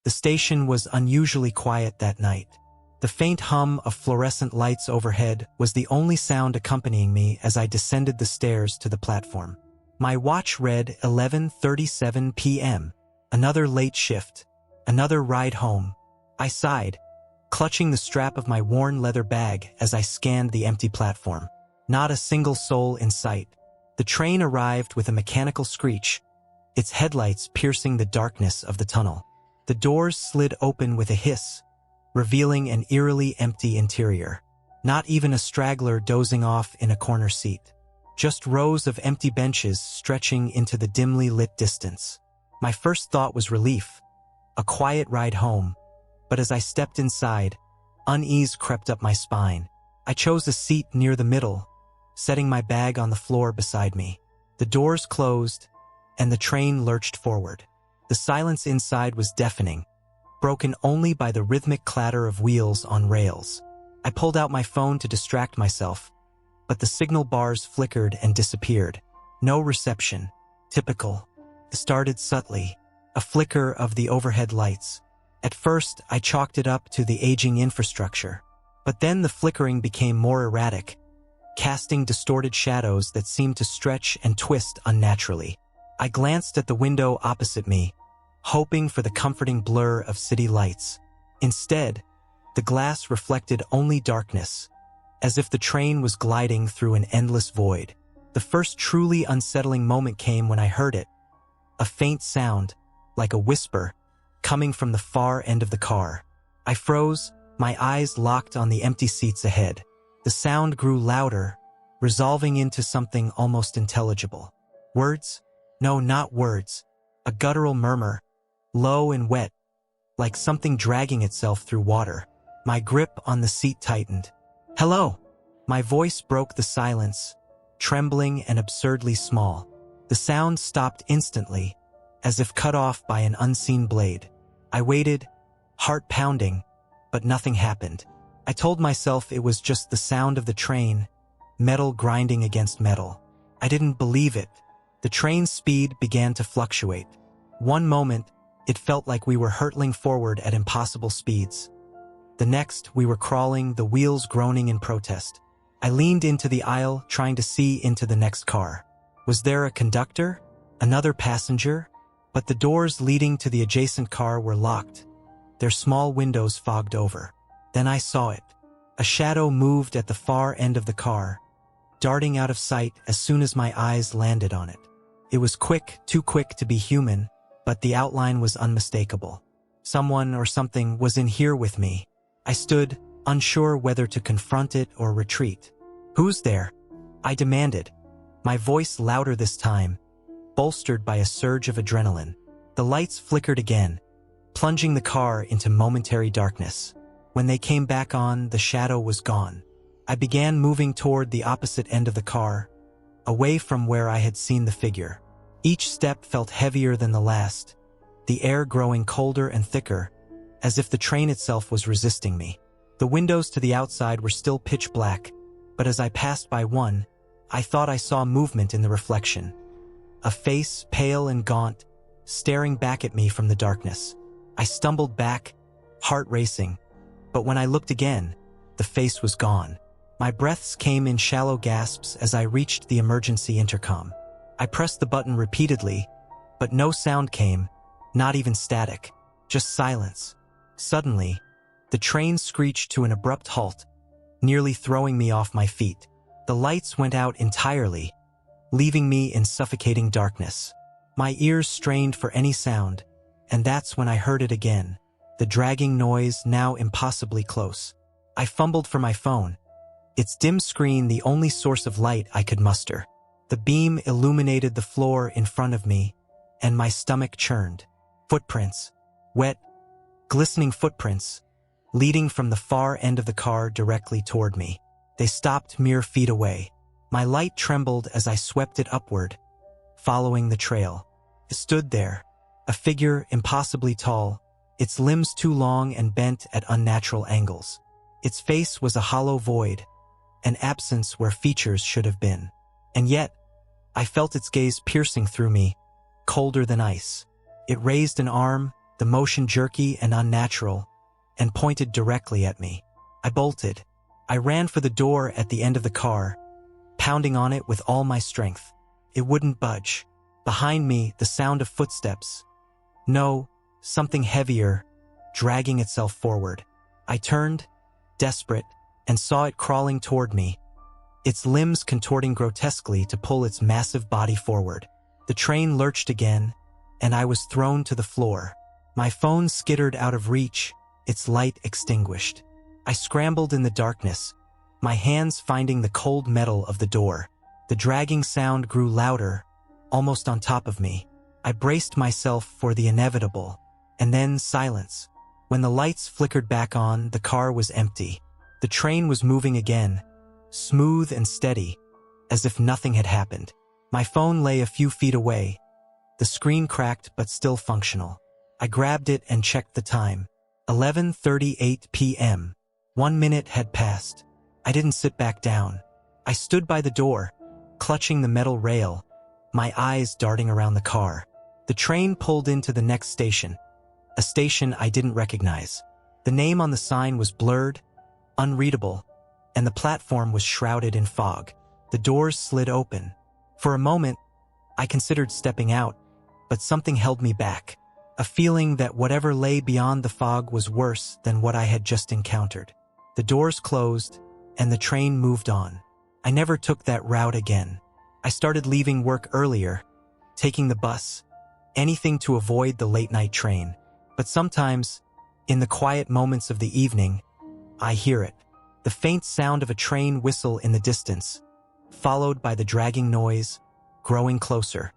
The station was unusually quiet that night. The faint hum of fluorescent lights overhead was the only sound accompanying me as I descended the stairs to the platform. My watch read 11:37 p.m. Another late shift. Another ride home. I sighed, clutching the strap of my worn leather bag as I scanned the empty platform. Not a single soul in sight. The train arrived with a mechanical screech, its headlights piercing the darkness of the tunnel. The doors slid open with a hiss, revealing an eerily empty interior. Not even a straggler dozing off in a corner seat. Just rows of empty benches stretching into the dimly lit distance. My first thought was relief, a quiet ride home, but as I stepped inside, unease crept up my spine. I chose a seat near the middle, setting my bag on the floor beside me. The doors closed, and the train lurched forward. The silence inside was deafening, broken only by the rhythmic clatter of wheels on rails. I pulled out my phone to distract myself, but the signal bars flickered and disappeared. No reception. Typical. It started subtly, a flicker of the overhead lights. At first, I chalked it up to the aging infrastructure, but then the flickering became more erratic, casting distorted shadows that seemed to stretch and twist unnaturally. I glanced at the window opposite me, hoping for the comforting blur of city lights. Instead, the glass reflected only darkness, as if the train was gliding through an endless void. The first truly unsettling moment came when I heard it. A faint sound, like a whisper, coming from the far end of the car. I froze, my eyes locked on the empty seats ahead. The sound grew louder, resolving into something almost intelligible. Words? No, not words. A guttural murmur, low and wet, like something dragging itself through water. My grip on the seat tightened. "Hello!" My voice broke the silence, trembling and absurdly small. The sound stopped instantly, as if cut off by an unseen blade. I waited, heart pounding, but nothing happened. I told myself it was just the sound of the train, metal grinding against metal. I didn't believe it. The train's speed began to fluctuate. One moment, it felt like we were hurtling forward at impossible speeds. The next, we were crawling, the wheels groaning in protest. I leaned into the aisle, trying to see into the next car. Was there a conductor? Another passenger? But the doors leading to the adjacent car were locked, their small windows fogged over. Then I saw it. A shadow moved at the far end of the car, darting out of sight as soon as my eyes landed on it. It was quick, too quick to be human, but the outline was unmistakable. Someone or something was in here with me. I stood, unsure whether to confront it or retreat. "Who's there?" I demanded, my voice louder this time, bolstered by a surge of adrenaline. The lights flickered again, plunging the car into momentary darkness. When they came back on, the shadow was gone. I began moving toward the opposite end of the car, away from where I had seen the figure. Each step felt heavier than the last, the air growing colder and thicker, as if the train itself was resisting me. The windows to the outside were still pitch black, but as I passed by one, I thought I saw movement in the reflection. A face, pale and gaunt, staring back at me from the darkness. I stumbled back, heart racing, but when I looked again, the face was gone. My breaths came in shallow gasps as I reached the emergency intercom. I pressed the button repeatedly, but no sound came, not even static, just silence. Suddenly, the train screeched to an abrupt halt, nearly throwing me off my feet. The lights went out entirely, leaving me in suffocating darkness. My ears strained for any sound, and that's when I heard it again, the dragging noise now impossibly close. I fumbled for my phone, its dim screen the only source of light I could muster. The beam illuminated the floor in front of me, and my stomach churned. Footprints, wet, glistening footprints, leading from the far end of the car directly toward me. They stopped mere feet away. My light trembled as I swept it upward, following the trail. It stood there, a figure impossibly tall, its limbs too long and bent at unnatural angles. Its face was a hollow void, an absence where features should have been. And yet, I felt its gaze piercing through me, colder than ice. It raised an arm, the motion jerky and unnatural, and pointed directly at me. I bolted. I ran for the door at the end of the car, pounding on it with all my strength. It wouldn't budge. Behind me, the sound of footsteps. No, something heavier, dragging itself forward. I turned, desperate, and saw it crawling toward me, its limbs contorting grotesquely to pull its massive body forward. The train lurched again, and I was thrown to the floor. My phone skittered out of reach, its light extinguished. I scrambled in the darkness, my hands finding the cold metal of the door. The dragging sound grew louder, almost on top of me. I braced myself for the inevitable, and then silence. When the lights flickered back on, the car was empty. The train was moving again, smooth and steady, as if nothing had happened. My phone lay a few feet away, the screen cracked but still functional. I grabbed it and checked the time. 11:38 p.m. 1 minute had passed. I didn't sit back down. I stood by the door, clutching the metal rail, my eyes darting around the car. The train pulled into the next station, a station I didn't recognize. The name on the sign was blurred, unreadable, and the platform was shrouded in fog. The doors slid open. For a moment, I considered stepping out, but something held me back. A feeling that whatever lay beyond the fog was worse than what I had just encountered. The doors closed, and the train moved on. I never took that route again. I started leaving work earlier, taking the bus, anything to avoid the late-night train. But sometimes, in the quiet moments of the evening, I hear it. The faint sound of a train whistle in the distance, followed by the dragging noise, growing closer.